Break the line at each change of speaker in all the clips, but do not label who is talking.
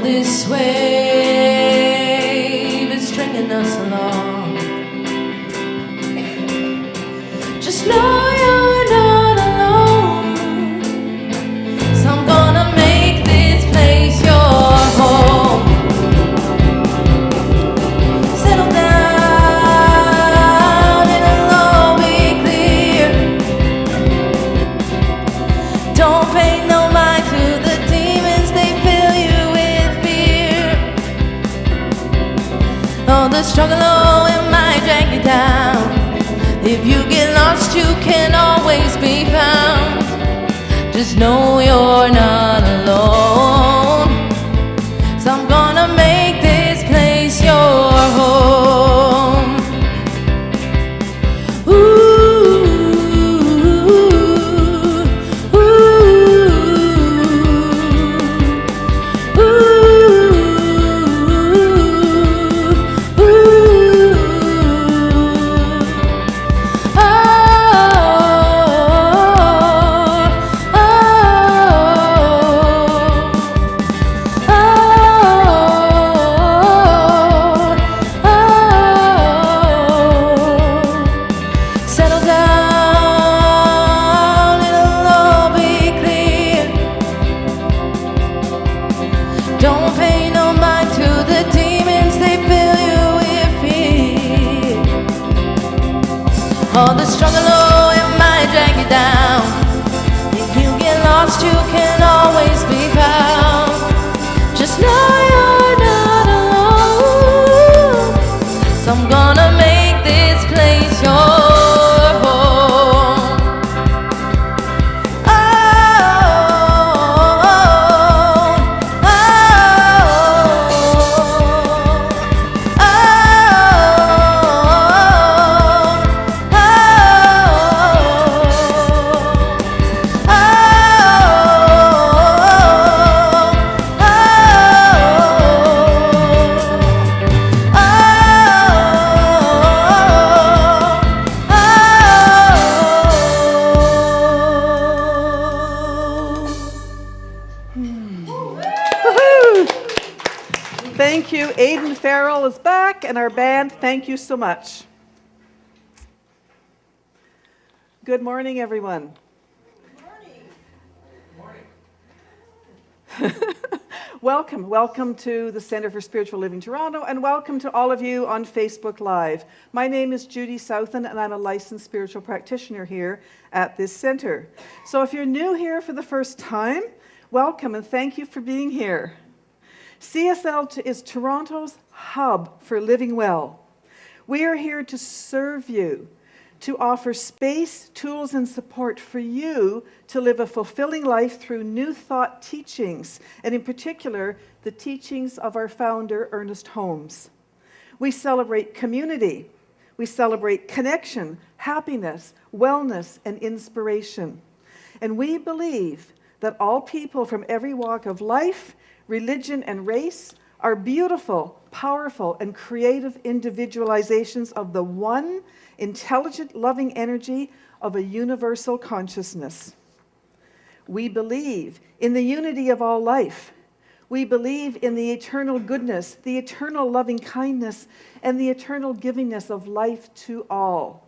this wave is stringing us along. Just know you're not alone. So I'm gonna make this place your home. Settle down, it'll all be clear. Don't pay no mind to the demons, they fill you with fear. Oh, the struggle, oh, it might drag you down. If you get lost, you can always be found. Just know you're not alone. So I'm gonna make this place your home. Settle down, it'll all be clear. Don't pay no mind to the demons, they fill you with fear. Oh, the struggle, oh, it might drag you down. If you get lost, you can always be found. Just know you're not alone. So I'm gonna make this place your home.
Thank you. Aidan Farrell is back, and our band, thank you so much. Good morning, everyone. Good morning. Welcome to the Centre for Spiritual Living Toronto, and welcome to all of you on Facebook Live. My name is Judy Southan, and I'm a licensed spiritual practitioner here at this centre. So if you're new here for the first time, welcome, and thank you for being here. CSL is Toronto's hub for living well. We are here to serve you, to offer space, tools, and support for you to live a fulfilling life through new thought teachings, and in particular, the teachings of our founder, Ernest Holmes. We celebrate community. We celebrate connection, happiness, wellness, and inspiration. And we believe that all people from every walk of life, religion, and race are beautiful, powerful, and creative individualizations of the one intelligent, loving energy of a universal consciousness. We believe in the unity of all life. We believe in the eternal goodness, the eternal loving kindness, and the eternal givingness of life to all.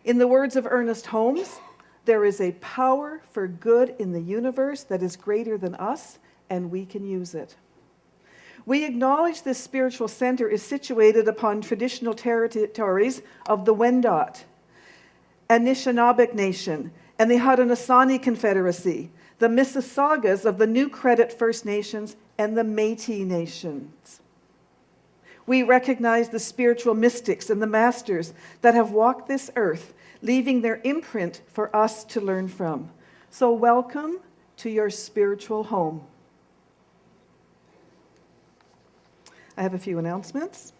In the words of Ernest Holmes, there is a power for good in the universe that is greater than us, and we can use it. We acknowledge this spiritual center is situated upon traditional territories of the Wendat, Anishinaabe Nation, and the Haudenosaunee Confederacy, the Mississaugas of the New Credit First Nations, and the Métis Nations. We recognize the spiritual mystics and the masters that have walked this earth, leaving their imprint for us to learn from. So welcome to your spiritual home. I have a few announcements.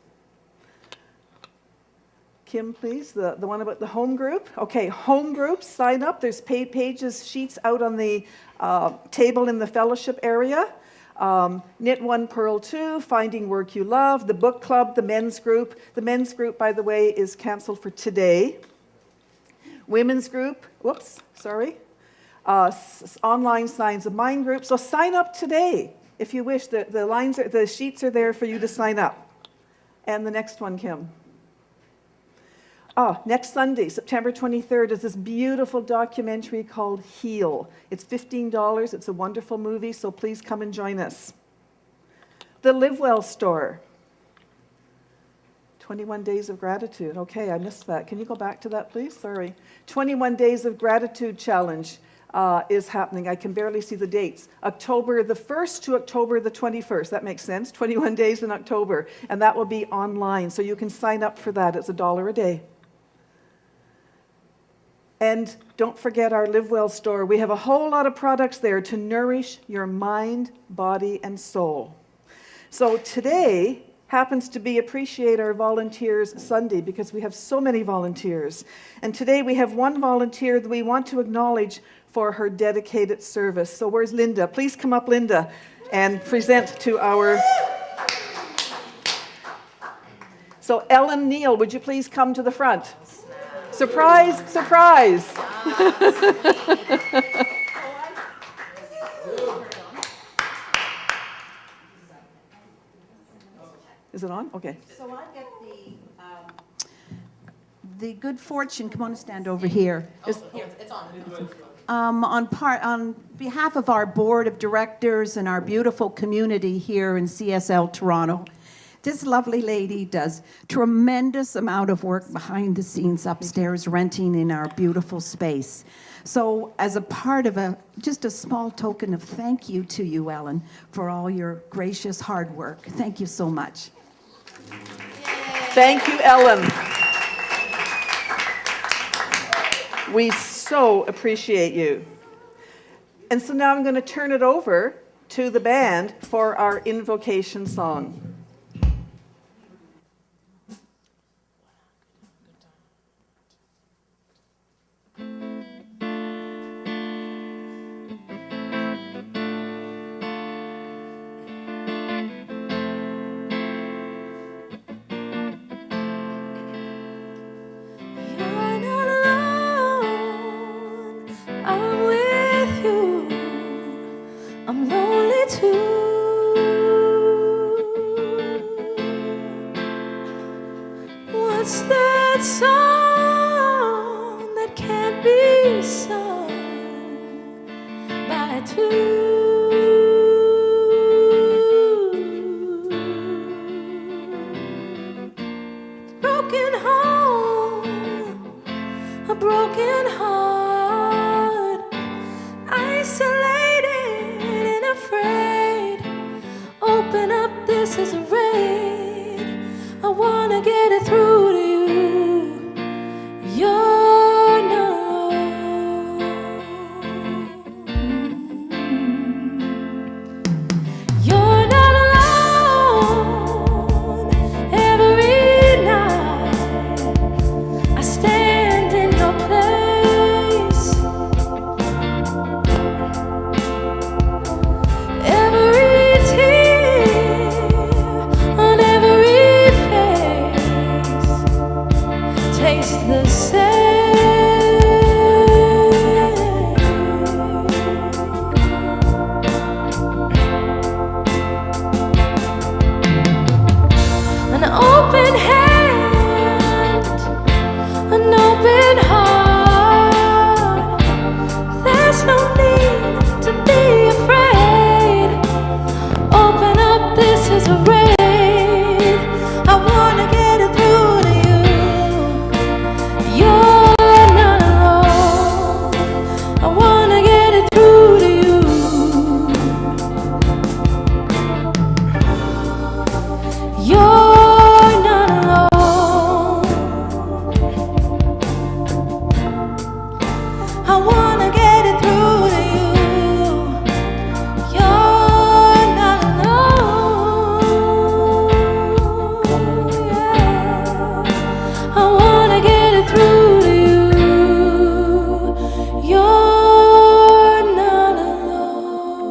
Kim, please, the one about the home group. Okay, home groups, sign up. There's pages, sheets out on the table in the fellowship area. Knit One, Purl Two, Finding Work You Love, the book club, the men's group. The men's group, by the way, is canceled for today. Women's group, online Signs of Mind group. So sign up today. if you wish, the sheets are there for you to sign up. And the next one, Kim. Oh, next Sunday, September 23rd, is this beautiful documentary called Heal. It's $15. It's a wonderful movie, so please come and join us. The Live Well store. 21 Days of Gratitude. Okay, I missed that. Can you go back to that, please? Sorry. 21 Days of Gratitude Challenge is happening. I can barely see the dates. October the 1st to October the 21st. That makes sense. 21 days in October. And that will be online, so you can sign up for that. It's $1 a day. And don't forget our Live Well store. We have a whole lot of products there to nourish your mind, body, and soul. So today happens to be Appreciate Our Volunteers Sunday because we have so many volunteers. And today we have one volunteer that we want to acknowledge for her dedicated service. So where's Linda? Please come up, Linda, and present to our... So Ellen Neal, would you please come to the front? Surprise, surprise. Is it on? Okay.
So I get the good fortune. Come on and stand over here.
It's on.
On behalf of our board of directors and our beautiful community here in CSL Toronto, this lovely lady does tremendous amount of work behind the scenes upstairs, renting in our beautiful space. So as a part of just a small token of thank you to you, Ellen, for all your gracious hard work. Thank you so much.
Thank you, Ellen. We so appreciate you. And so now I'm going to turn it over to the band for our invocation song.
What's that song that can't be sung by two? Broken home, a broken heart, isolated and afraid. Open up, this is a raid. I wanna get it through to you. You're not alone. You're not alone. Every night I stand in your place. Every tear on every face tastes the same. An open hand, an open heart. There's no need to be afraid. Open up, this is a raid. I wanna get it through to you. You're not alone. I wanna get it through to you. You're not alone. I wanna get it through to you. You're not alone. Yeah. I wanna get it through to you. You're not alone.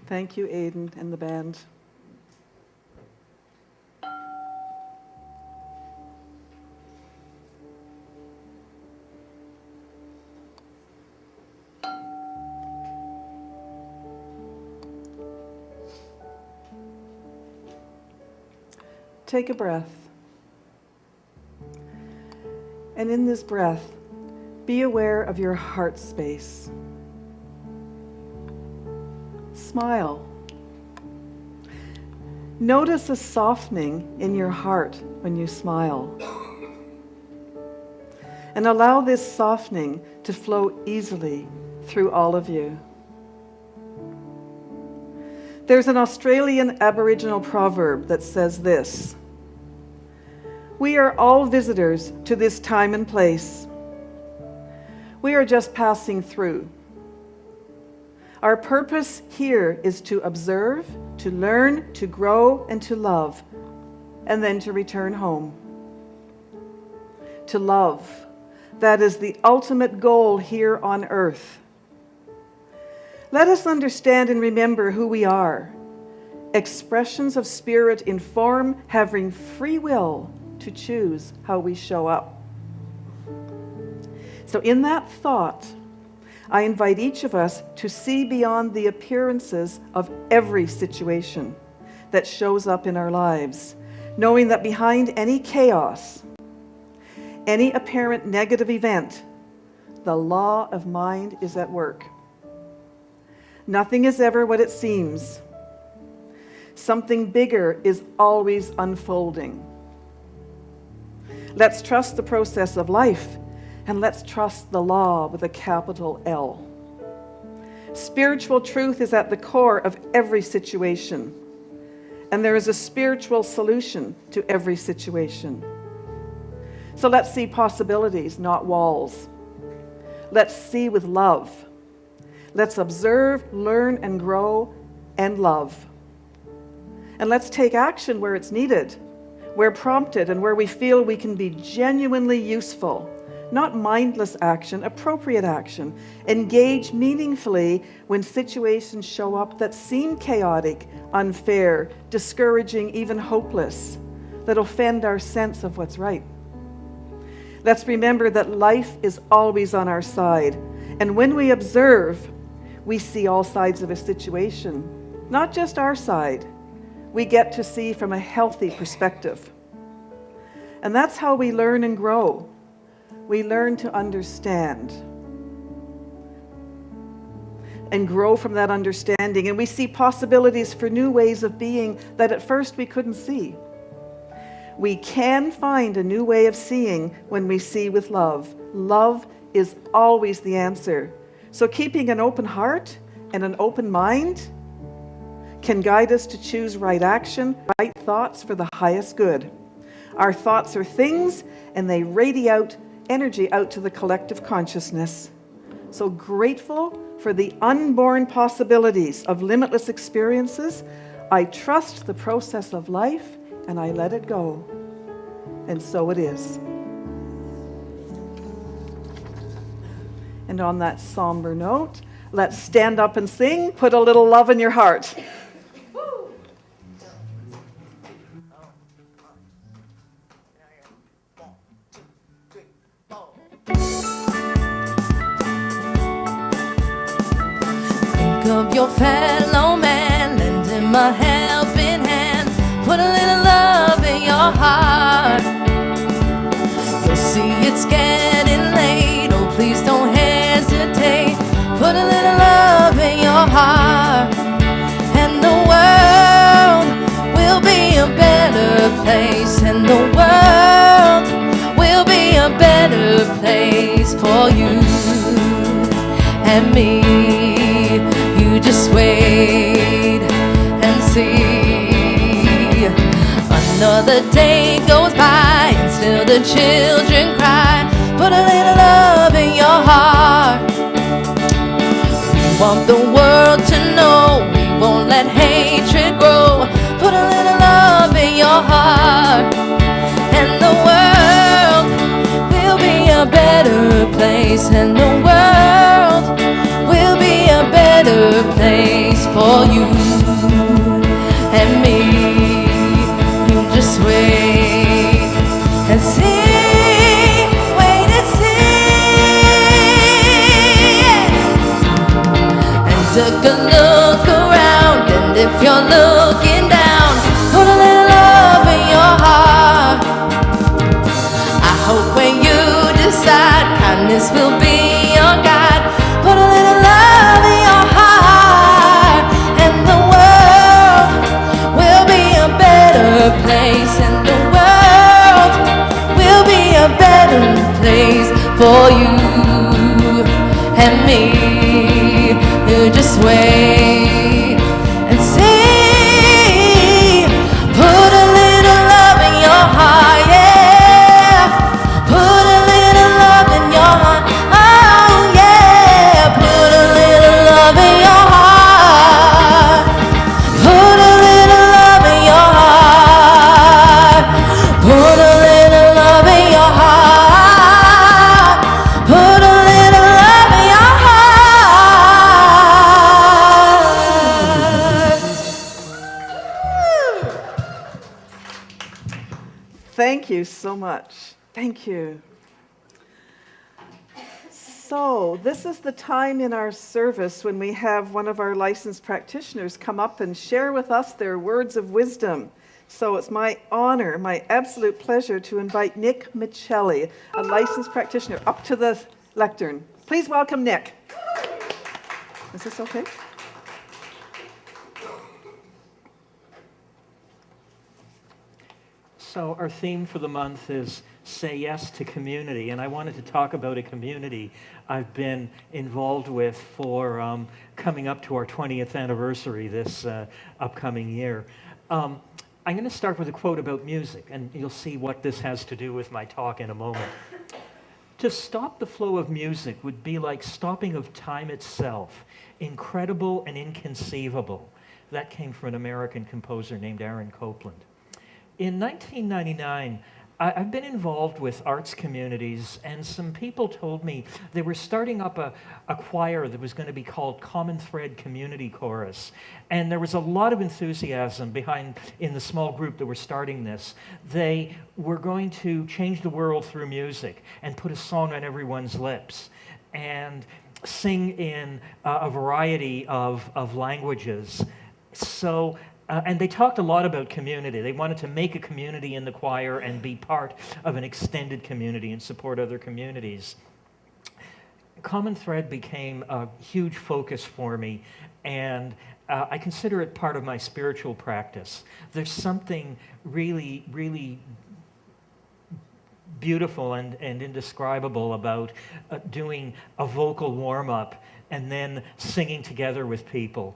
Thank you, Aidan and the band. Take a breath. And in this breath, be aware of your heart space. Smile. Notice a softening in your heart when you smile. And allow this softening to flow easily through all of you. There's an Australian Aboriginal proverb that says this: "We are all visitors to this time and place. We are just passing through. Our purpose here is to observe, to learn, to grow, and to love, and then to return home." To love, that is the ultimate goal here on earth. Let us understand and remember who we are. Expressions of spirit in form, having free will to choose how we show up. So in that thought, I invite each of us to see beyond the appearances of every situation that shows up in our lives, knowing that behind any chaos, any apparent negative event, the law of mind is at work. Nothing is ever what it seems. Something bigger is always unfolding. Let's trust the process of life, and let's trust the law with a capital L. Spiritual truth is at the core of every situation, and there is a spiritual solution to every situation. So let's see possibilities, not walls. Let's see with love. Let's observe, learn, and grow, and love. And let's take action where it's needed, where prompted, and where we feel we can be genuinely useful. Not mindless action, appropriate action. Engage meaningfully when situations show up that seem chaotic, unfair, discouraging, even hopeless, that offend our sense of what's right. Let's remember that life is always on our side. And when we observe, we see all sides of a situation, not just our side. We get to see from a healthy perspective. And that's how we learn and grow. We learn to understand and grow from that understanding. And we see possibilities for new ways of being that at first we couldn't see. We can find a new way of seeing when we see with love. Love is always the answer. So keeping an open heart and an open mind can guide us to choose right action, right thoughts for the highest good. Our thoughts are things, and they radiate energy out to the collective consciousness. So grateful for the unborn possibilities of limitless experiences. I trust the process of life, and I let it go. And so it is. And on that somber note, let's stand up and sing, Put a Little Love in Your Heart.
Think of your fellow man, lend him a helping hand. Put a little love in your heart. You'll see it's getting late. Oh, please don't hesitate. Put a little love in your heart, and the world will be a better place. And the world will be a better place for you and me. You just wait and see. Another day goes by and still the children cry. Put a little love in your heart. We want the world to know we won't let hatred grow. Put a little love in your heart, and the world will be a better place. And the world will be a better place for you and me. You just wait and see, wait and see. And take a look around, and if you're looking down, put a little love in your Jesus will be your guide. Put a little love in your heart, and the world will be a better place. And the world will be a better place for you and me. You just wait and see. Put a little love in your heart, yeah. Put a little love in your heart, oh yeah. Put a little love in your heart. Put a little love in your heart. Put a little love in your heart. Put a little love in your heart.
Thank you so much. Thank you. So, this is the time in our service when we have one of our licensed practitioners come up and share with us their words of wisdom. So, it's my honor, my absolute pleasure to invite Nick Michelli, a licensed practitioner, up to the lectern. Please welcome Nick. Is this okay?
So our theme for the month is Say Yes to Community, and I wanted to talk about a community I've been involved with for coming up to our 20th anniversary this upcoming year. I'm going to start with a quote about music, and you'll see what this has to do with my talk in a moment. To stop the flow of music would be like stopping of time itself, incredible and inconceivable. That came from an American composer named Aaron Copland. In 1999, I've been involved with arts communities, and some people told me they were starting up a choir that was going to be called Common Thread Community Chorus. And there was a lot of enthusiasm behind in the small group that were starting this. They were going to change the world through music and put a song on everyone's lips and sing in a variety of languages. So. And they talked a lot about community. They wanted to make a community in the choir and be part of an extended community and support other communities. Common Thread became a huge focus for me, and I consider it part of my spiritual practice. There's something really, really beautiful and indescribable about doing a vocal warm-up and then singing together with people.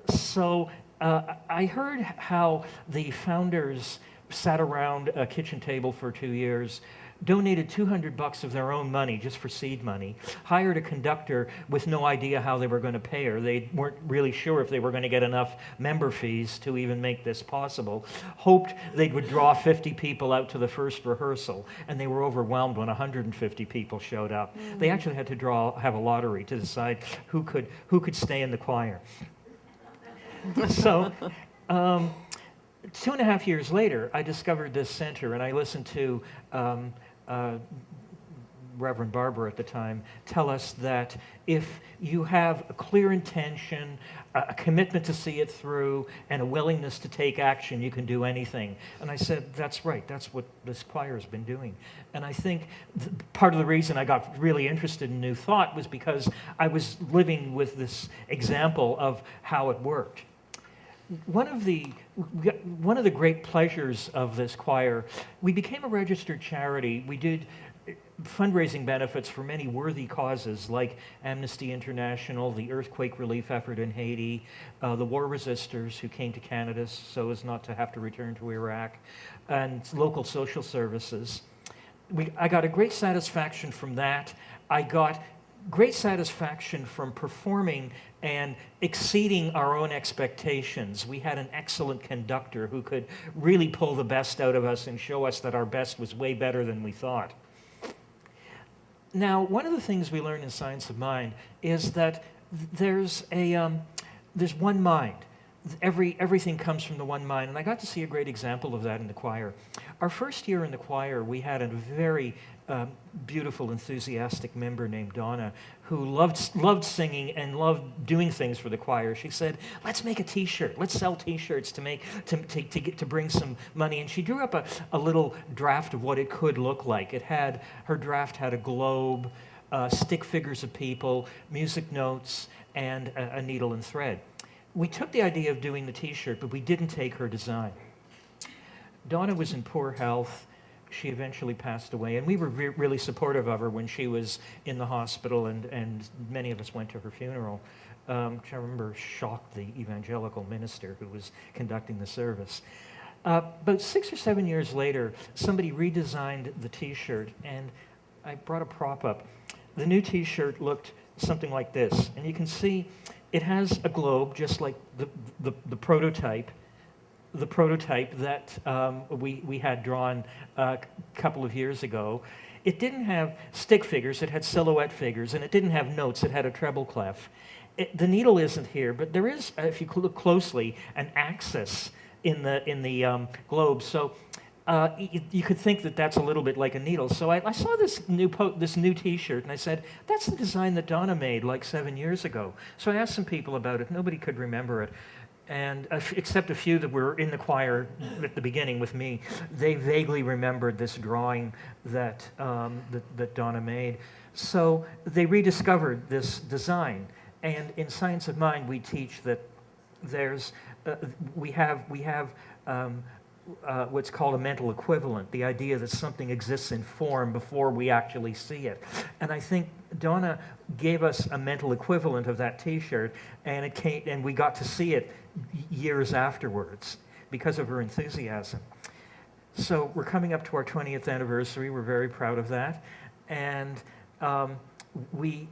So I heard how the founders sat around a kitchen table for 2 years, donated $200 of their own money, just for seed money, hired a conductor with no idea how they were going to pay her. They weren't really sure if they were going to get enough member fees to even make this possible. Hoped they would draw 50 people out to the first rehearsal, and they were overwhelmed when 150 people showed up. They actually had to have a lottery to decide who could stay in the choir. So 2.5 years later, I discovered this center, and I listened to Reverend Barbara at the time tell us that if you have a clear intention, a commitment to see it through, and a willingness to take action, you can do anything. And I said, that's right, that's what this choir has been doing. And I think part of the reason I got really interested in New Thought was because I was living with this example of how it worked. One of the great pleasures of this choir, we became a registered charity. We did fundraising benefits for many worthy causes like Amnesty International, the earthquake relief effort in Haiti, the war resistors who came to Canada so as not to have to return to Iraq, and local social services. I got a great satisfaction from that. I got great satisfaction from performing and exceeding our own expectations. We had an excellent conductor who could really pull the best out of us and show us that our best was way better than we thought. Now, one of the things we learn in Science of Mind is that there's one mind. Everything comes from the one mind, and I got to see a great example of that in the choir. Our first year in the choir, we had a very beautiful, enthusiastic member named Donna who loved singing and loved doing things for the choir. She said, "Let's make a T-shirt. Let's sell T-shirts to bring some money." And she drew up a little draft of what it could look like. Her draft had a globe, stick figures of people, music notes, and a needle and thread. We took the idea of doing the t-shirt, but we didn't take her design. Donna was in poor health. She eventually passed away, and we were really supportive of her when she was in the hospital, and many of us went to her funeral, which I remember shocked the evangelical minister who was conducting the service. About 6 or 7 years later, somebody redesigned the t-shirt, and I brought a prop up. The new t-shirt looked something like this, and you can see it has a globe, just like the prototype that we had drawn a couple of years ago. It didn't have stick figures, it had silhouette figures, and it didn't have notes, it had a treble clef. The needle isn't here, but there is, if you look closely, an axis in the globe. So you could think that that's a little bit like a needle. So I saw this new T-shirt, and I said, that's the design that Donna made like 7 years ago. So I asked some people about it. Nobody could remember it. And except a few that were in the choir at the beginning with me, they vaguely remembered this drawing that Donna made. So they rediscovered this design. And in Science of Mind, we teach that we have what's called a mental equivalent, the idea that something exists in form before we actually see it. And I think Donna gave us a mental equivalent of that T-shirt, and we got to see it years afterwards because of her enthusiasm. So we're coming up to our 20th anniversary. We're very proud of that, and we've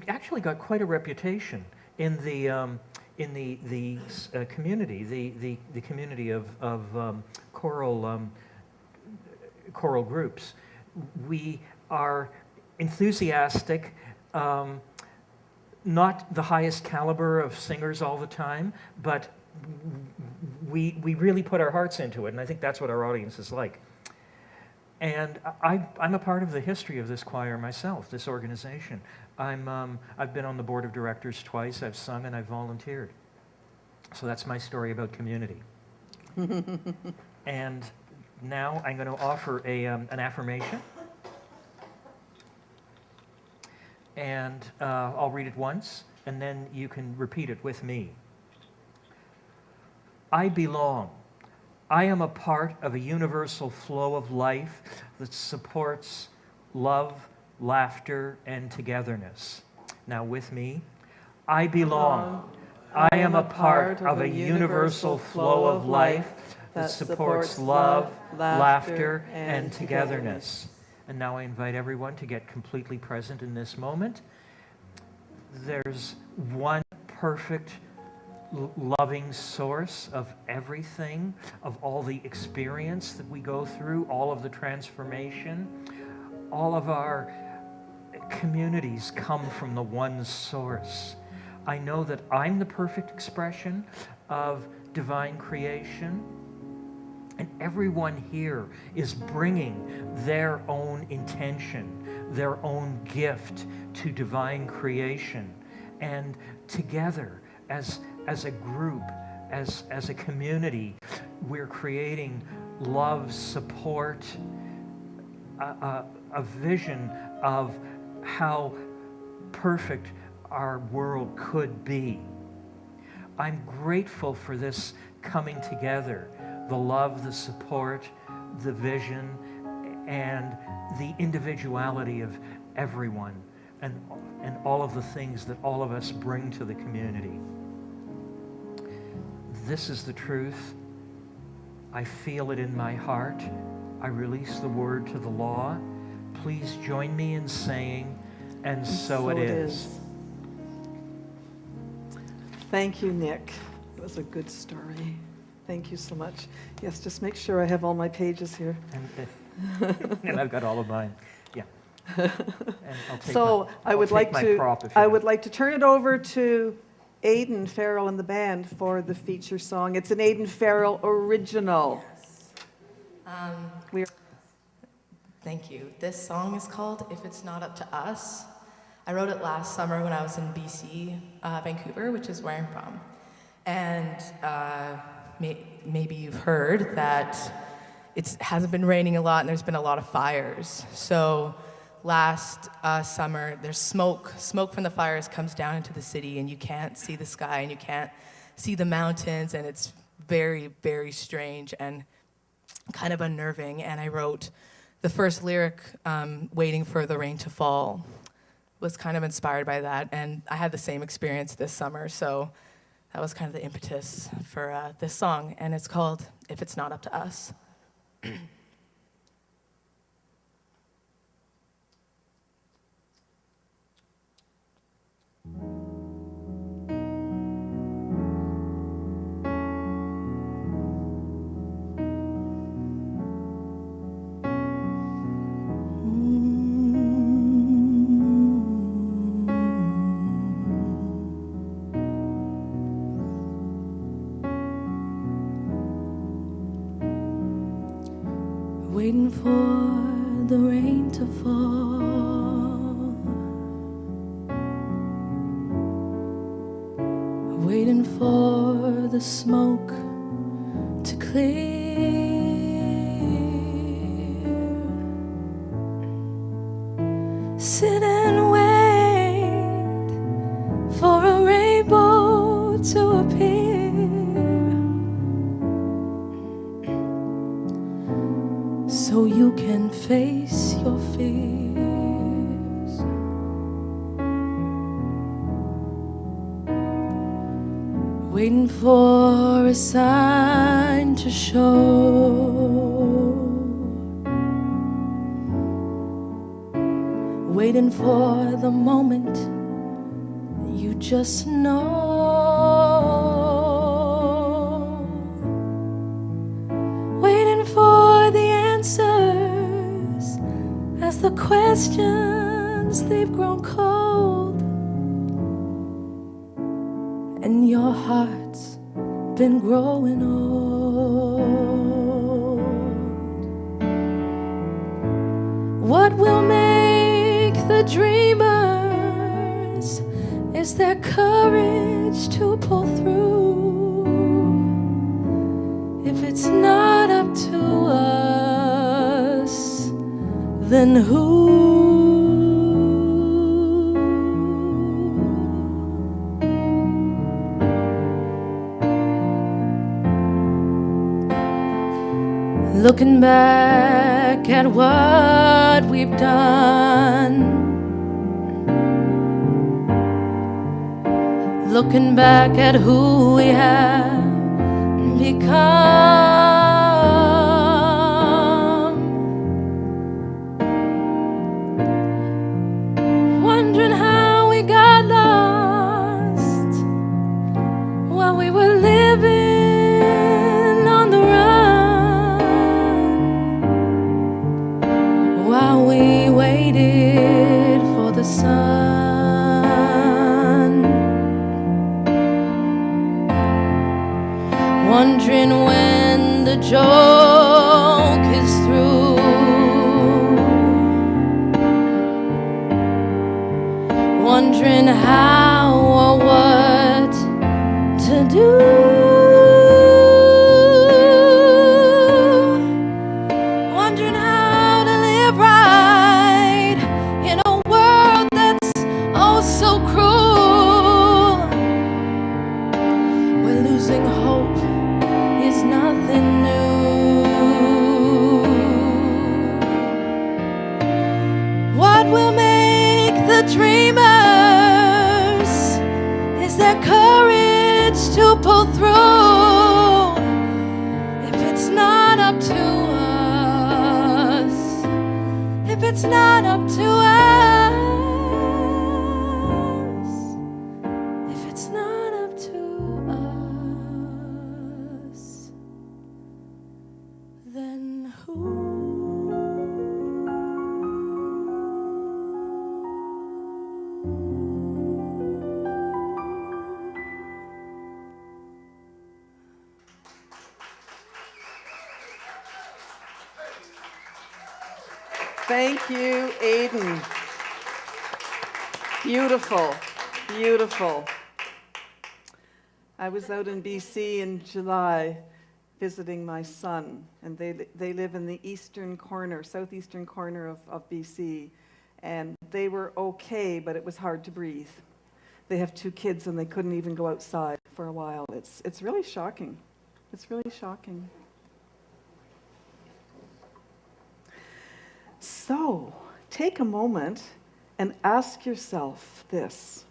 actually got quite a reputation in the community, the community of choral groups. We are enthusiastic, not the highest caliber of singers all the time, but we really put our hearts into it, and I think that's what our audience is like. And I'm a part of the history of this choir myself, this organization. I've been on the board of directors twice, I've sung, and I've volunteered. So that's my story about community. And now I'm going to offer an affirmation. And I'll read it once, and then you can repeat it with me. I belong. I am a part of a universal flow of life that supports love, laughter, and togetherness. Now with me, I belong. I am a part of a universal flow of life that supports love, laughter, and togetherness. And now I invite everyone to get completely present in this moment. There's one perfect loving source of everything, of all the experience that we go through, all of the transformation. All of our communities come from the one source. I know that I'm the perfect expression of divine creation, and everyone here is bringing their own intention, their own gift to divine creation. And together, as a group, as a community, we're creating love, support, a vision of how perfect our world could be. I'm grateful for this coming together, the love, the support, the vision, and the individuality of everyone, and all of the things that all of us bring to the community. This is the truth. I feel it in my heart. I release the word to the law. Please join me in saying, and so it is.
Thank you, Nick. It was a good story. Thank you so much. Yes, just make sure I have all my pages here.
And I've got all of mine. Yeah. And I'll take
I would like to turn it over to Aidan Farrell and the band for the feature song. It's an Aidan Farrell original.
Yes. Thank you. This song is called If It's Not Up to Us. I wrote it last summer when I was in BC, Vancouver, which is where I'm from. And maybe you've heard that
it hasn't been raining a lot and there's been a lot of fires. So last summer, there's smoke. Smoke from the fires comes down into the city, and you can't see the sky, and you can't see the mountains, and it's very, very strange and kind of unnerving. And I wrote the first lyric, Waiting for the Rain to Fall, was kind of inspired by that. And I had the same experience this summer, so that was kind of the impetus for this song. And it's called If It's Not Up to Us.
Waiting for the rain to fall, waiting for the smoke to clear, sit and wait for a rainbow to appear, so you can face your fears. Waiting for a sign to show, waiting for the moment you just know. Waiting for the answers as the questions they've grown cold, and your heart's been growing old. What will make the dreamers is their courage to pull through. If it's not up to us, then who? Looking back at what we've done, looking back at who we have become, wondering how we got lost while we were living on the run, while we waited for the sun. Wondering when the joke is through, wondering how or what to do, wondering how to live right in a world that's oh so cruel, where losing hope is nothing new. What will make the dreamers is their courage to pull through. If it's not up to us, if it's not up to us, if it's not up to us, then who?
Thank you, Aidan. Beautiful, beautiful. I was out in BC in July, visiting my son, and they live in the eastern corner, southeastern corner of BC, and they were okay, but it was hard to breathe. They have 2 kids, and they couldn't even go outside for a while. It's really shocking. It's really shocking. So, take a moment and ask yourself this.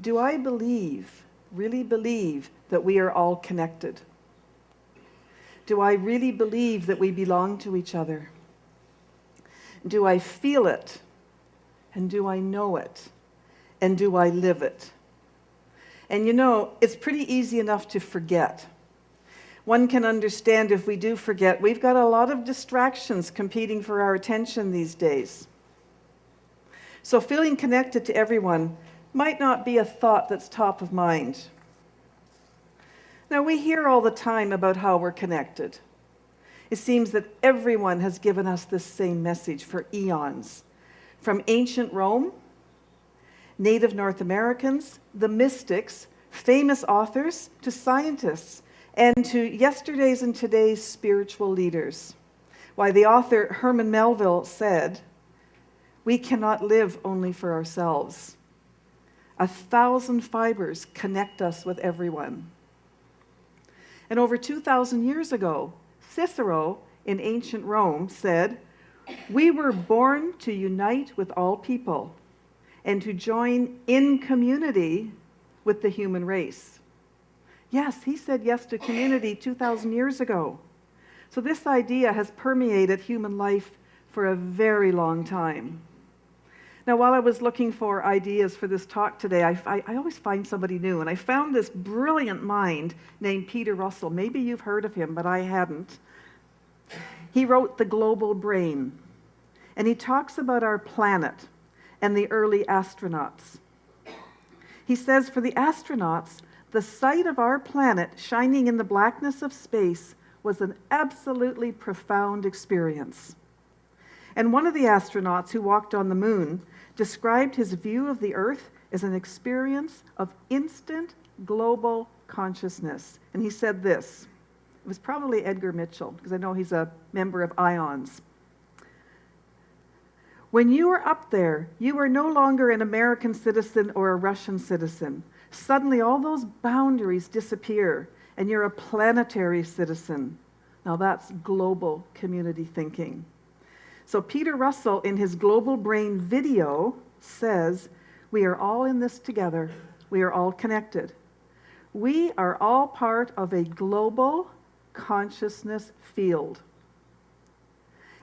Do I really believe that we are all connected? Do I really believe that we belong to each other? Do I feel it? And do I know it? And do I live it? And you know, it's pretty easy enough to forget. One can understand if we do forget. We've got a lot of distractions competing for our attention these days. So feeling connected to everyone might not be a thought that's top of mind. Now, we hear all the time about how we're connected. It seems that everyone has given us this same message for eons. From ancient Rome, Native North Americans, the mystics, famous authors, to scientists, and to yesterday's and today's spiritual leaders. Why, the author Herman Melville said, "We cannot live only for ourselves. 1,000 fibers connect us with everyone." And over 2,000 years ago, Cicero in ancient Rome said, "We were born to unite with all people and to join in community with the human race." Yes, he said yes to community 2,000 years ago. So this idea has permeated human life for a very long time. Now, while I was looking for ideas for this talk today, I always find somebody new, and I found this brilliant mind named Peter Russell. Maybe you've heard of him, but I hadn't. He wrote The Global Brain, and he talks about our planet and the early astronauts. He says, for the astronauts, the sight of our planet shining in the blackness of space was an absolutely profound experience. And one of the astronauts who walked on the moon described his view of the Earth as an experience of instant global consciousness. And he said this. It was probably Edgar Mitchell, because I know he's a member of IONS. "When you are up there, you are no longer an American citizen or a Russian citizen. Suddenly all those boundaries disappear, and you're a planetary citizen." Now that's global community thinking. So Peter Russell, in his Global Brain video, says, we are all in this together. We are all connected. We are all part of a global consciousness field.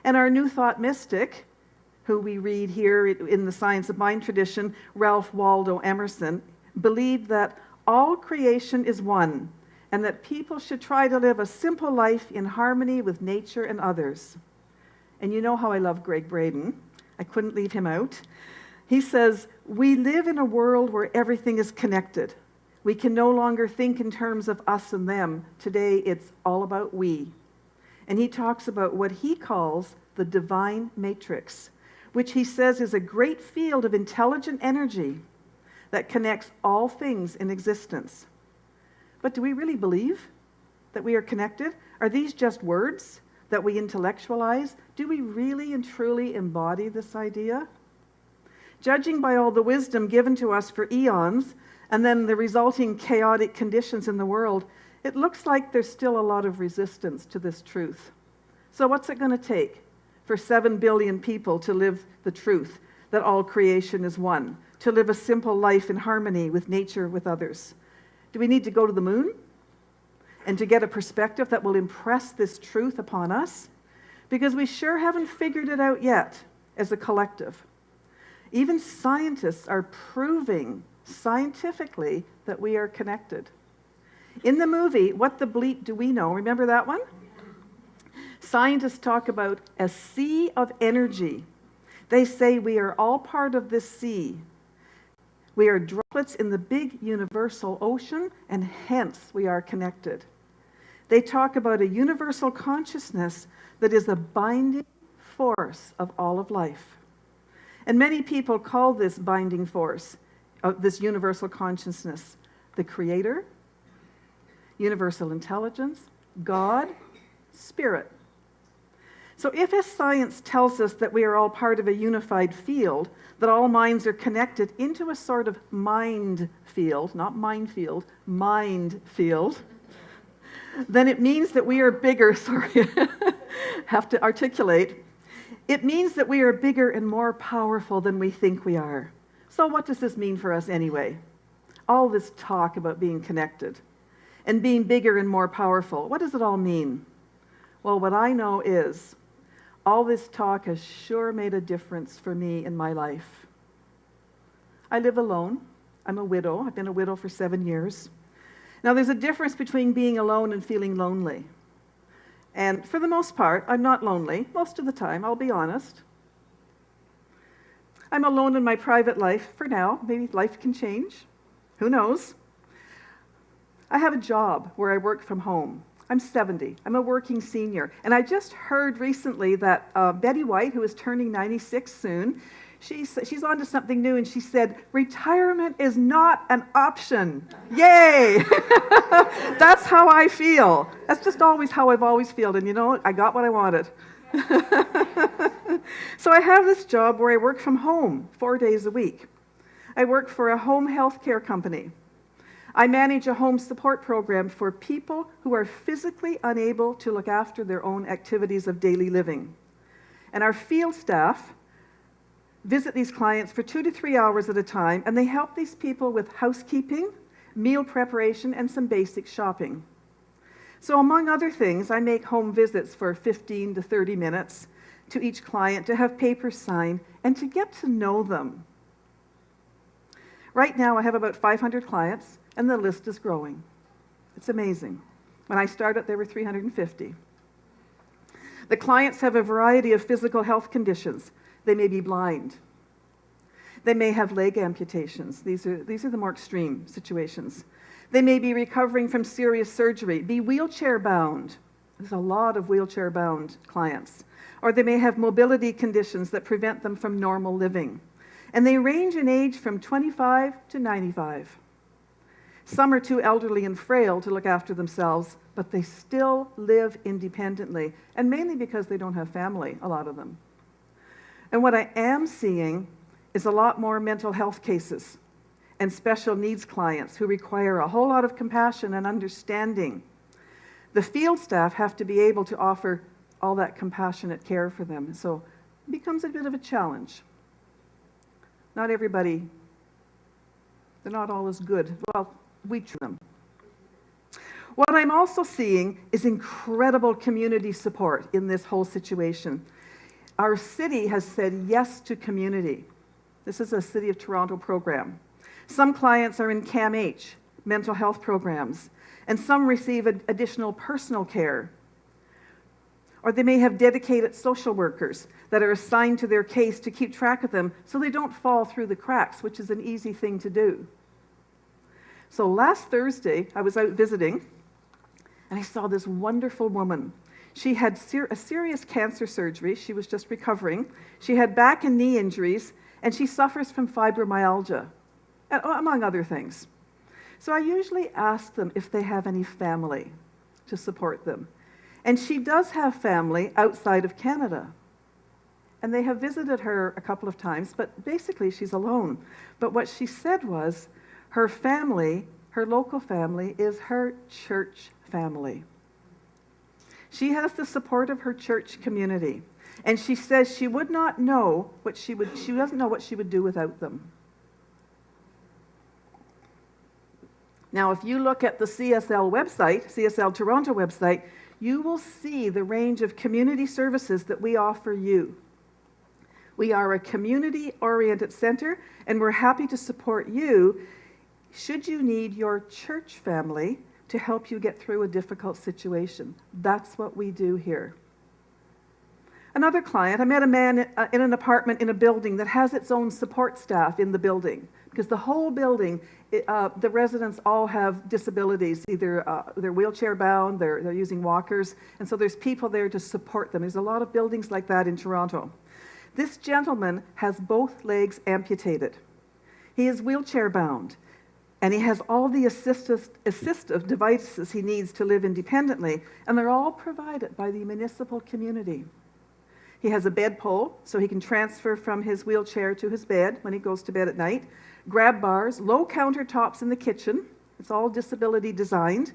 And our New Thought mystic, who we read here in the Science of Mind tradition, Ralph Waldo Emerson, believed that all creation is one, and that people should try to live a simple life in harmony with nature and others. And you know how I love Greg Braden. I couldn't leave him out. He says, we live in a world where everything is connected. We can no longer think in terms of us and them. Today, it's all about we. And he talks about what he calls the divine matrix, which he says is a great field of intelligent energy that connects all things in existence. But do we really believe that we are connected? Are these just words that we intellectualize? Do we really and truly embody this idea? Judging by all the wisdom given to us for eons, and then the resulting chaotic conditions in the world, it looks like there's still a lot of resistance to this truth. So what's it going to take for 7 billion people to live the truth that all creation is one, to live a simple life in harmony with nature, with others? Do we need to go to the moon and to get a perspective that will impress this truth upon us? Because we sure haven't figured it out yet as a collective. Even scientists are proving scientifically that we are connected. In the movie, What the Bleep Do We Know? Remember that one? Scientists talk about a sea of energy. They say we are all part of this sea. We are droplets in the big universal ocean, and hence we are connected. They talk about a universal consciousness that is a binding force of all of life. And many people call this binding force, this universal consciousness, the Creator, universal intelligence, God, spirit. So if as science tells us that we are all part of a unified field, that all minds are connected into a sort of mind field, not minefield, mind field, then it means that we are bigger, sorry, have to articulate. It means that we are bigger and more powerful than we think we are. So what does this mean for us anyway? All this talk about being connected and being bigger and more powerful, what does it all mean? Well, what I know is all this talk has sure made a difference for me in my life. I live alone. I'm a widow. I've been a widow for 7 years. Now, there's a difference between being alone and feeling lonely. And for the most part, I'm not lonely, most of the time, I'll be honest. I'm alone in my private life for now. Maybe life can change. Who knows? I have a job where I work from home. I'm 70. I'm a working senior. And I just heard recently that Betty White, who is turning 96 soon, she's on to something new, and she said, retirement is not an option. Yay! That's how I feel. That's just always how I've always felt. And you know, I got what I wanted. So I have this job where I work from home 4 days a week. I work for a home health care company. I manage a home support program for people who are physically unable to look after their own activities of daily living. And our field staff visit these clients for 2 to 3 hours at a time, and they help these people with housekeeping, meal preparation, and some basic shopping. So among other things, I make home visits for 15 to 30 minutes to each client to have papers signed and to get to know them. Right now, I have about 500 clients, and the list is growing. It's amazing. When I started, there were 350. The clients have a variety of physical health conditions. They may be blind. They may have leg amputations. These are the more extreme situations. They may be recovering from serious surgery, be wheelchair bound. There's a lot of wheelchair bound clients. Or they may have mobility conditions that prevent them from normal living. And they range in age from 25 to 95. Some are too elderly and frail to look after themselves, but they still live independently, and mainly because they don't have family, a lot of them. And what I am seeing is a lot more mental health cases and special needs clients who require a whole lot of compassion and understanding. The field staff have to be able to offer all that compassionate care for them, so it becomes a bit of a challenge. Not everybody, they're not all as good. Well, we treat them. What I'm also seeing is incredible community support in this whole situation. Our city has said yes to community. This is a City of Toronto program. Some clients are in CAMH, mental health programs, and some receive additional personal care. Or they may have dedicated social workers that are assigned to their case to keep track of them so they don't fall through the cracks, which is an easy thing to do. So last Thursday, I was out visiting, and I saw this wonderful woman. She had a serious cancer surgery. She was just recovering. She had back and knee injuries, and she suffers from fibromyalgia, among other things. So I usually ask them if they have any family to support them. And she does have family outside of Canada. And they have visited her a couple of times, but basically she's alone. But what she said was, her family, her local family, is her church family. She has the support of her church community. And she says she would not know what she doesn't know what she would do without them. Now, if you look at the CSL website, CSL Toronto website, you will see the range of community services that we offer you. We are a community-oriented center, and we're happy to support you should you need your church family to help you get through a difficult situation. That's what we do here. Another client, I met a man in an apartment in a building that has its own support staff in the building, because the whole building, the residents all have disabilities. Either they're wheelchair bound, they're using walkers, and so there's people there to support them. There's a lot of buildings like that in Toronto. This gentleman has both legs amputated. He is wheelchair bound, And he has all the assistive devices he needs to live independently, and they're all provided by the municipal community. He has a bed pole, so he can transfer from his wheelchair to his bed when he goes to bed at night. Grab bars, low countertops in the kitchen. It's all disability designed.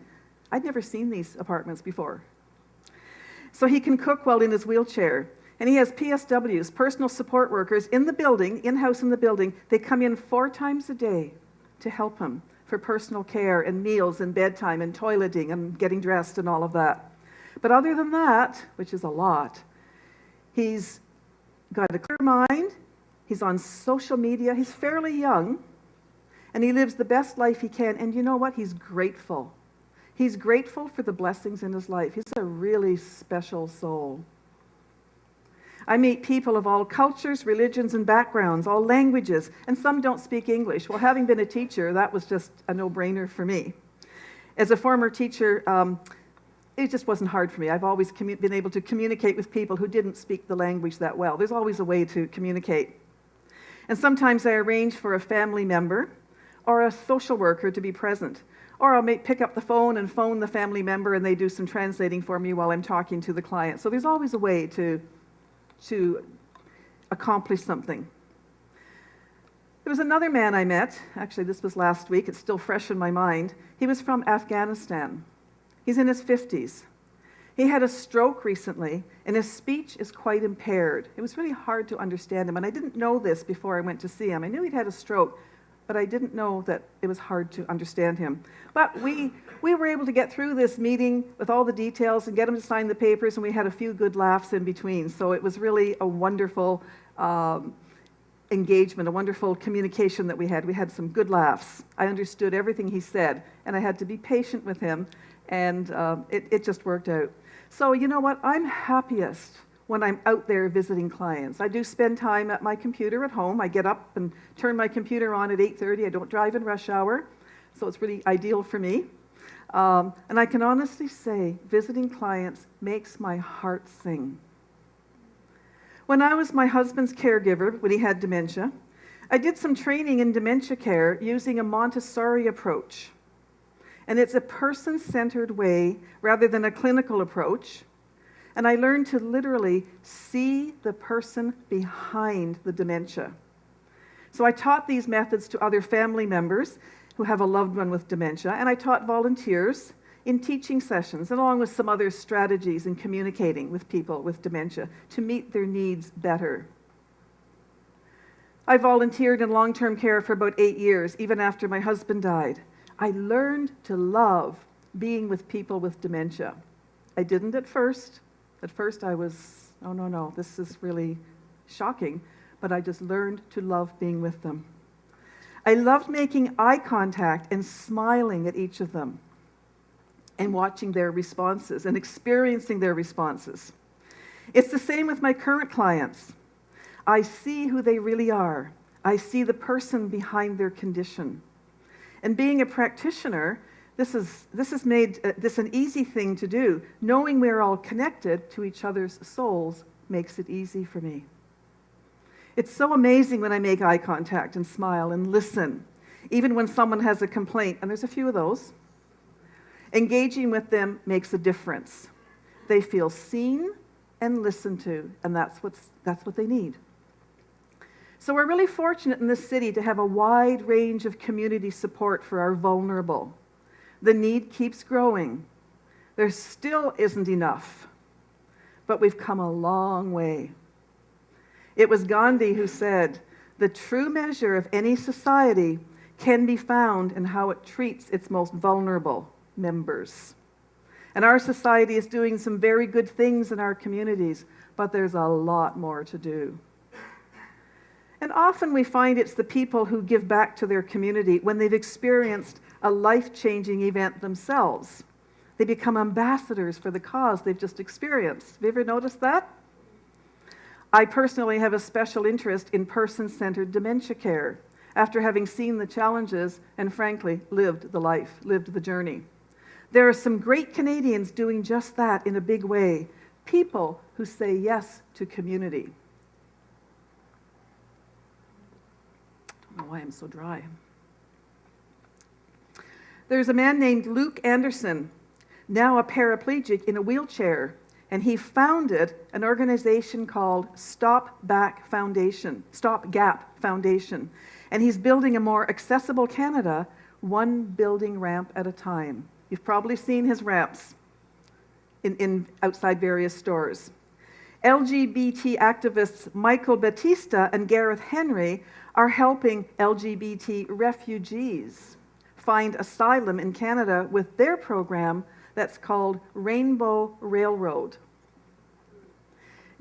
I'd never seen these apartments before. So he can cook while in his wheelchair. And he has PSWs, personal support workers, in the building, in-house in the building. They come in 4 times a day to help him for personal care and meals and bedtime and toileting and getting dressed and all of that. But other than that, which is a lot, he's got a clear mind, he's on social media, he's fairly young, and he lives the best life he can. And you know what? He's grateful. He's grateful for the blessings in his life. He's a really special soul. I meet people of all cultures, religions, and backgrounds, all languages, and some don't speak English. Well, having been a teacher, that was just a no-brainer for me. As a former teacher, it just wasn't hard for me. I've always been able to communicate with people who didn't speak the language that well. There's always a way to communicate. And sometimes I arrange for a family member or a social worker to be present. Or I'll pick up the phone and phone the family member, and they do some translating for me while I'm talking to the client. So there's always a way to accomplish something. There was another man I met, actually this was last week, it's still fresh in my mind. He was from Afghanistan. He's in his 50s. He had a stroke recently, and his speech is quite impaired. It was really hard to understand him, and I didn't know this before I went to see him. I knew he'd had a stroke, but I didn't know that it was hard to understand him. But we were able to get through this meeting with all the details and get him to sign the papers, and we had a few good laughs in between. So it was really a wonderful engagement, a wonderful communication that we had. We had some good laughs. I understood everything he said, and I had to be patient with him, and it just worked out. So you know what? I'm happiest when I'm out there visiting clients. I do spend time at my computer at home. I get up and turn my computer on at 8:30. I don't drive in rush hour, so it's really ideal for me. And I can honestly say, visiting clients makes my heart sing. When I was my husband's caregiver, when he had dementia, I did some training in dementia care using a Montessori approach. And it's a person-centered way rather than a clinical approach. And I learned to literally see the person behind the dementia. So I taught these methods to other family members who have a loved one with dementia, and I taught volunteers in teaching sessions, along with some other strategies in communicating with people with dementia to meet their needs better. I volunteered in long-term care for about 8 years, even after my husband died. I learned to love being with people with dementia. I didn't at first. At first I was, oh no, this is really shocking, but I just learned to love being with them. I loved making eye contact and smiling at each of them and watching their responses and experiencing their responses. It's the same with my current clients. I see who they really are. I see the person behind their condition. And being a practitioner, this has made this an easy thing to do. Knowing we're all connected to each other's souls makes it easy for me. It's so amazing when I make eye contact and smile and listen, even when someone has a complaint, and there's a few of those. Engaging with them makes a difference. They feel seen and listened to, and that's what they need. So we're really fortunate in this city to have a wide range of community support for our vulnerable. The need keeps growing. There still isn't enough, but we've come a long way. It was Gandhi who said, "The true measure of any society can be found in how it treats its most vulnerable members." And our society is doing some very good things in our communities, but there's a lot more to do. And often we find it's the people who give back to their community when they've experienced a life-changing event themselves. They become ambassadors for the cause they've just experienced. Have you ever noticed that? I personally have a special interest in person-centered dementia care after having seen the challenges and, frankly, lived the life, lived the journey. There are some great Canadians doing just that in a big way. People who say yes to community. I don't know why I'm so dry. There's a man named Luke Anderson, now a paraplegic in a wheelchair, and he founded an organization called Stop Gap Foundation. And he's building a more accessible Canada, one building ramp at a time. You've probably seen his ramps in outside various stores. LGBT activists Michael Batista and Gareth Henry are helping LGBT refugees find asylum in Canada with their program that's called Rainbow Railroad.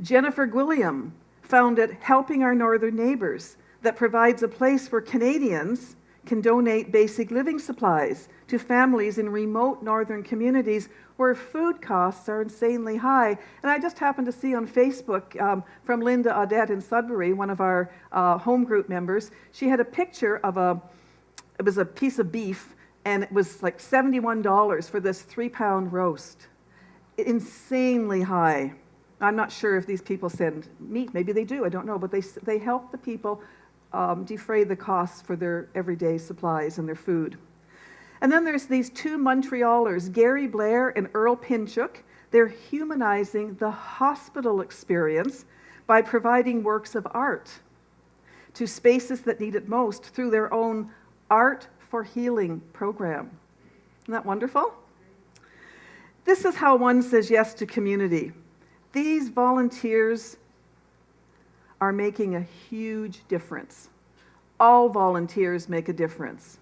Jennifer Gwilliam founded Helping Our Northern Neighbours, that provides a place where Canadians can donate basic living supplies to families in remote northern communities where food costs are insanely high. And I just happened to see on Facebook from Linda Audette in Sudbury, one of our home group members, she had a picture of it was a piece of beef, and it was like $71 for this 3-pound roast. Insanely high. I'm not sure if these people send meat. Maybe they do, I don't know. But they help the people defray the costs for their everyday supplies and their food. And then there's these two Montrealers, Gary Blair and Earl Pinchuk. They're humanizing the hospital experience by providing works of art to spaces that need it most through their own Art for Healing program. Isn't that wonderful? This is how one says yes to community. These volunteers are making a huge difference. All volunteers make a difference.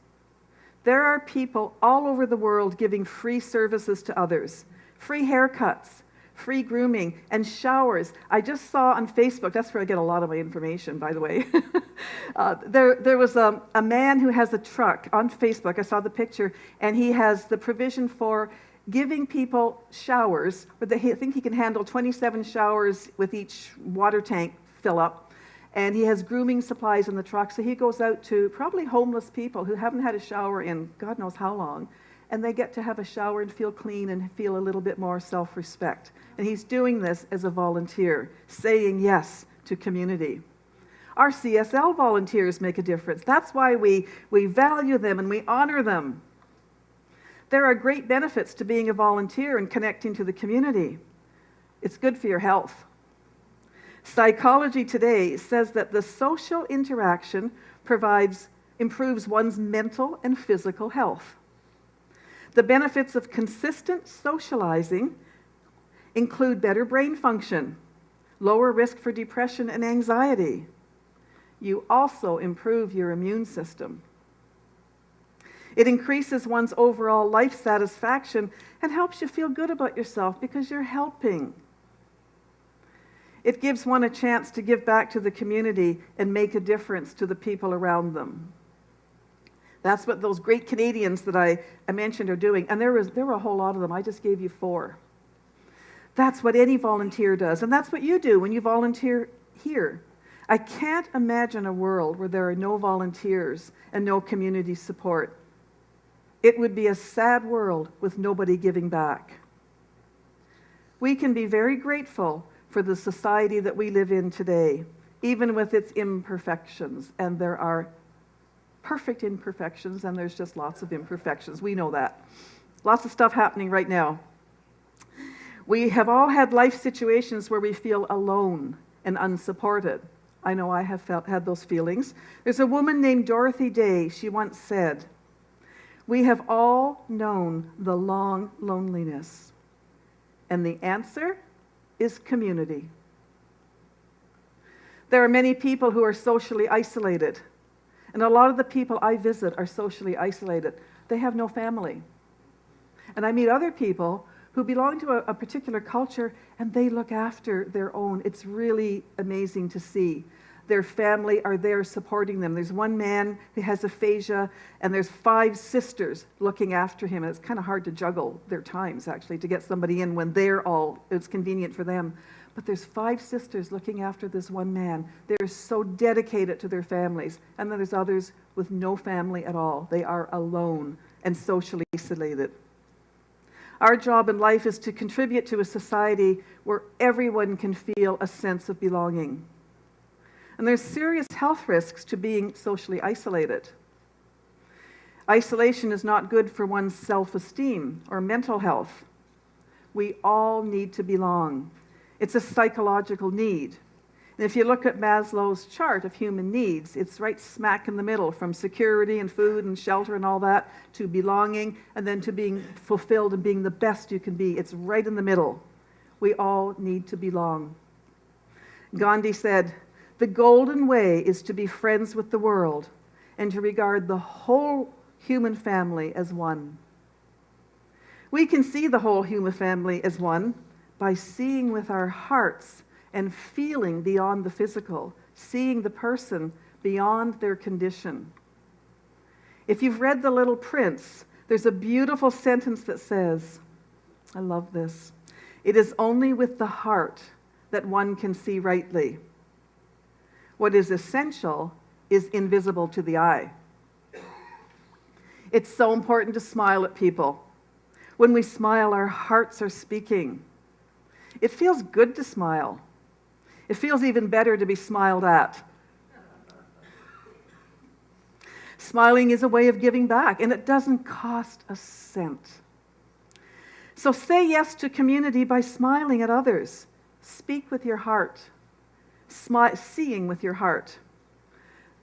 There are people all over the world giving free services to others, free haircuts, free grooming, and showers. I just saw on Facebook, that's where I get a lot of my information, by the way. There was a man who has a truck on Facebook. I saw the picture, and he has the provision for giving people showers, but I think he can handle 27 showers with each water tank fill up. And he has grooming supplies in the truck, so he goes out to probably homeless people who haven't had a shower in God knows how long, and they get to have a shower and feel clean and feel a little bit more self-respect. And he's doing this as a volunteer, saying yes to community. Our CSL volunteers make a difference. That's why we value them and we honor them. There are great benefits to being a volunteer and connecting to the community. It's good for your health. Psychology Today says that the social interaction improves one's mental and physical health. The benefits of consistent socializing include better brain function, lower risk for depression and anxiety. You also improve your immune system. It increases one's overall life satisfaction and helps you feel good about yourself because you're helping. It gives one a chance to give back to the community and make a difference to the people around them. That's what those great Canadians that I mentioned are doing. And there were a whole lot of them. I just gave you 4. That's what any volunteer does. And that's what you do when you volunteer here. I can't imagine a world where there are no volunteers and no community support. It would be a sad world with nobody giving back. We can be very grateful for the society that we live in today, even with its imperfections. And there are perfect imperfections, and there's just lots of imperfections. We know that. Lots of stuff happening right now. We have all had life situations where we feel alone and unsupported. I know I have had those feelings. There's a woman named Dorothy Day. She once said, "We have all known the long loneliness, and the answer is community." There are many people who are socially isolated, and a lot of the people I visit are socially isolated. They have no family. And I meet other people who belong to a particular culture, and they look after their own. It's really amazing to see. Their family are there supporting them. There's one man who has aphasia, and there's 5 sisters looking after him. And it's kind of hard to juggle their times, actually, to get somebody in when it's convenient for them. But there's 5 sisters looking after this one man. They're so dedicated to their families. And then there's others with no family at all. They are alone and socially isolated. Our job in life is to contribute to a society where everyone can feel a sense of belonging. And there's serious health risks to being socially isolated. Isolation is not good for one's self-esteem or mental health. We all need to belong. It's a psychological need. And if you look at Maslow's chart of human needs, it's right smack in the middle, from security and food and shelter and all that, to belonging, and then to being fulfilled and being the best you can be. It's right in the middle. We all need to belong. Gandhi said, "The golden way is to be friends with the world and to regard the whole human family as one." We can see the whole human family as one by seeing with our hearts and feeling beyond the physical, seeing the person beyond their condition. If you've read The Little Prince, there's a beautiful sentence that says, I love this, "It is only with the heart that one can see rightly. What is essential is invisible to the eye." It's so important to smile at people. When we smile, our hearts are speaking. It feels good to smile. It feels even better to be smiled at. Smiling is a way of giving back, and it doesn't cost a cent. So say yes to community by smiling at others. Speak with your heart. Seeing with your heart.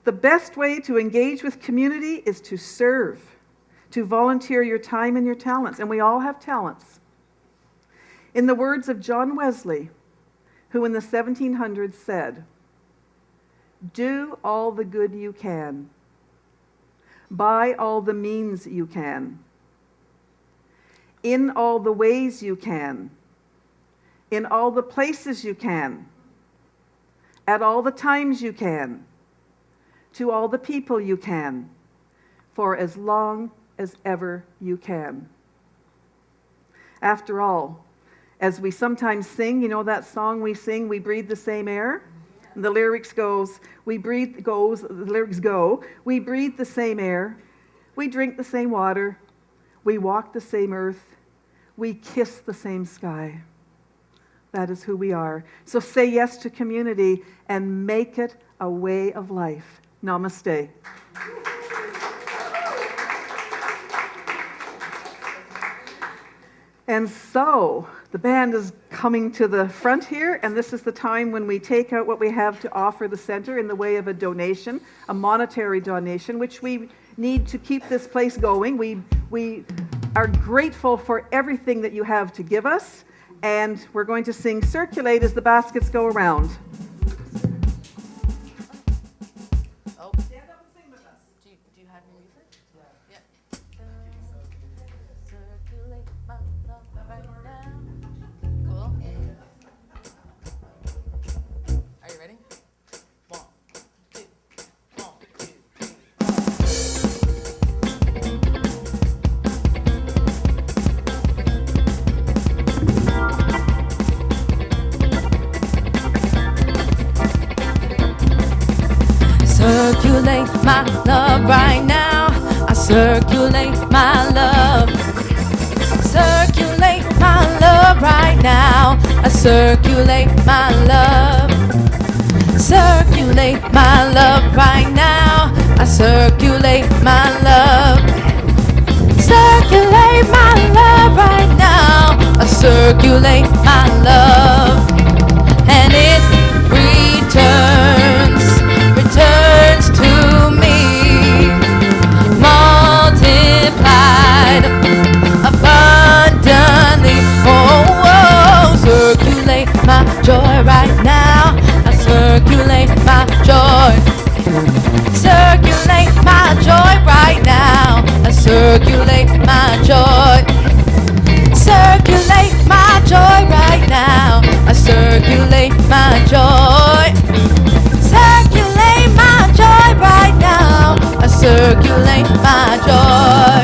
The best way to engage with community is to serve, to volunteer your time and your talents, and we all have talents. In the words of John Wesley, who in the 1700s said, "Do all the good you can. By all the means you can. In all the ways you can. In all the places you can. At all the times you can. To all the people you can. For as long as ever you can." After all, as we sometimes sing, you know that song we sing, "We breathe the same air"? And the lyrics go, we breathe the same air, we drink the same water, we walk the same earth, we kiss the same sky. That is who we are. So say yes to community and make it a way of life. Namaste. And so the band is coming to the front here, and this is the time when we take out what we have to offer the center in the way of a donation, a monetary donation, which we need to keep this place going. We are grateful for everything that you have to give us, and we're going to sing "Circulate" as the baskets go around.
Do you have any music? Yeah. Circulate my love right now. Cool. Are you ready? 1, 2, 1, 2, 3. Circulate my love right now. I circulate my love. Circulate my love right now. I circulate my love. Circulate my love right now. I circulate my love. Circulate my love right now. I circulate my love. And it returns to me, multiplied abundantly. Oh, circulate my joy right now. I circulate my joy. Circulate my joy right now. I circulate my joy. Circulate my joy right now. I circulate my joy. Circulate my joy right now. I circulate my joy.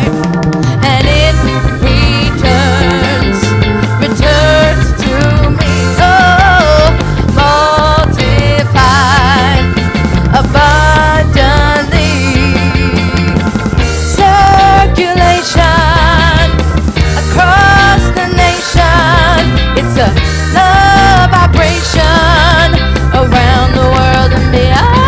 And it returns to me. Oh, multiplied abundantly. Circulation across the nation. It's a love vibration around the world and beyond.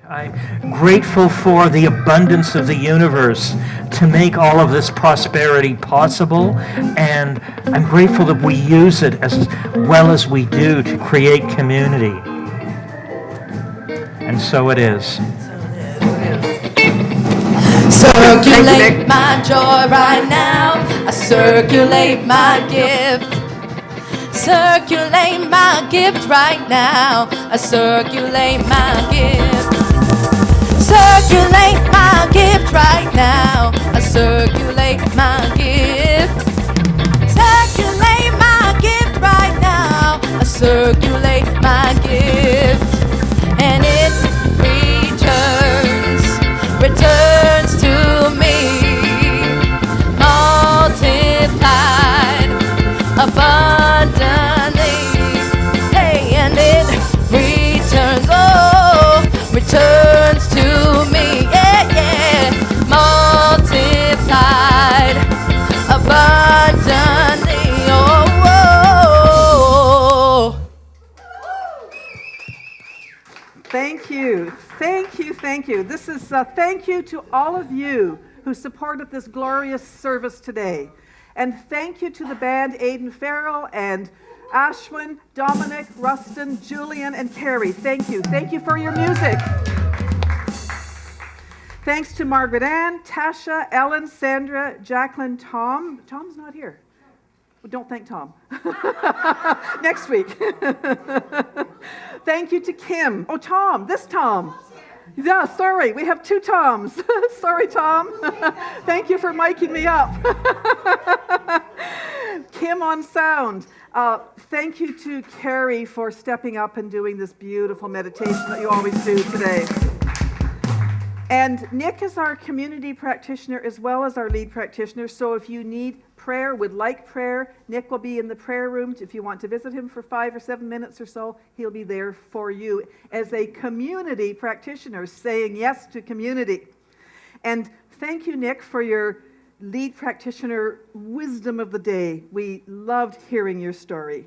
I'm grateful for the abundance of the universe to make all of this prosperity possible, and I'm grateful that we use it as well as we do to create community. And so it is.
Circulate my joy right now. I circulate my gift. Circulate my gift right now. I circulate my gift. Circulate my gift right now. I circulate my gift. Circulate my gift right now. I circulate my gift. And it returns to me, multiplied abundantly. Hey, and it returns to me, yeah, yeah, multiplied abundantly. Oh,
Thank you. Thank you. Thank you. This is thank you to all of you who supported this glorious service today. And thank you to the band Aidan Farrell and Ashwin, Dominic, Rustin, Julian, and Carrie. Thank you. Thank you for your music. Thanks to Margaret Ann, Tasha, Ellen, Sandra, Jacqueline, Tom. Tom's not here. Well, don't thank Tom. Next week. Thank you to Kim. Oh, Tom, this Tom. Yeah, sorry, we have two Toms. Sorry, Tom. Thank you for miking me up. Kim on sound. Thank you to Carrie for stepping up and doing this beautiful meditation that you always do today. And Nick is our community practitioner as well as our lead practitioner. So if you need prayer, would like prayer, Nick will be in the prayer room. If you want to visit him for 5 or 7 minutes or so, he'll be there for you as a community practitioner, saying yes to community. And thank you, Nick, for your lead practitioner wisdom of the day. We loved hearing your story.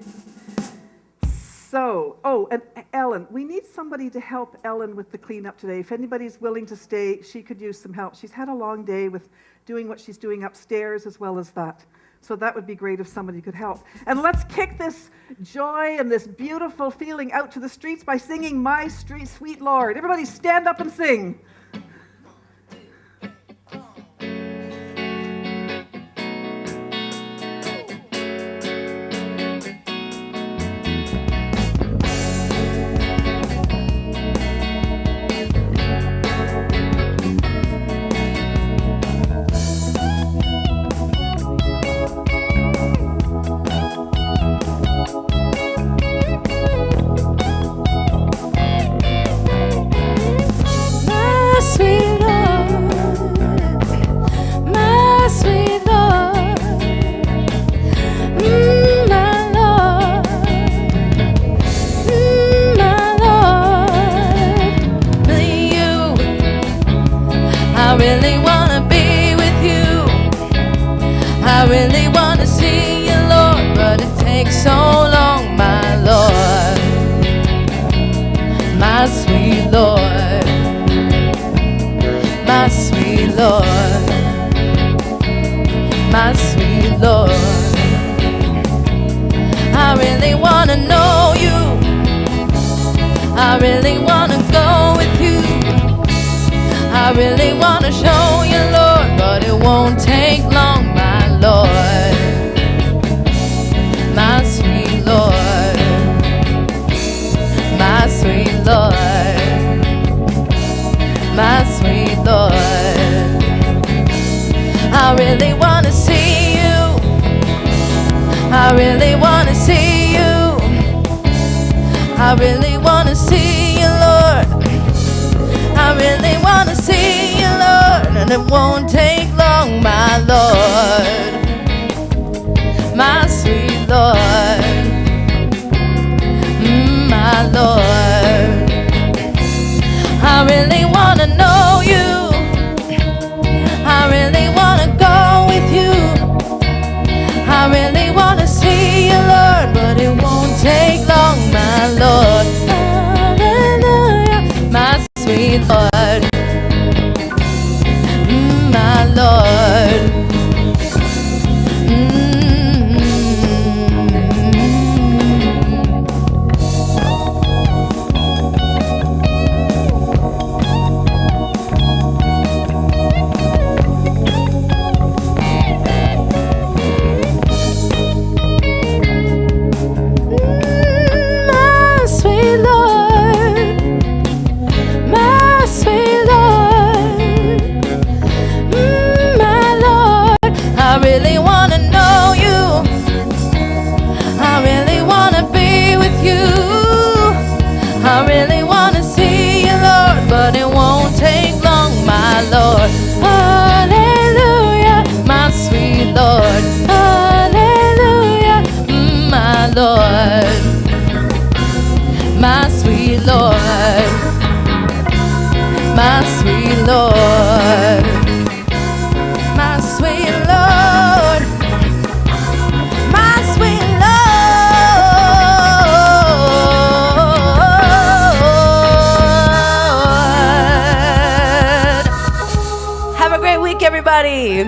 So, and Ellen, we need somebody to help Ellen with the cleanup today. If anybody's willing to stay, she could use some help. She's had a long day with doing what she's doing upstairs as well as that. So that would be great if somebody could help. And let's kick this joy and this beautiful feeling out to the streets by singing My Street Sweet Lord. Everybody stand up and sing.
sweet Lord. Lord, my sweet Lord, my sweet Lord, my sweet Lord, my sweet Lord. Have a great week, everybody.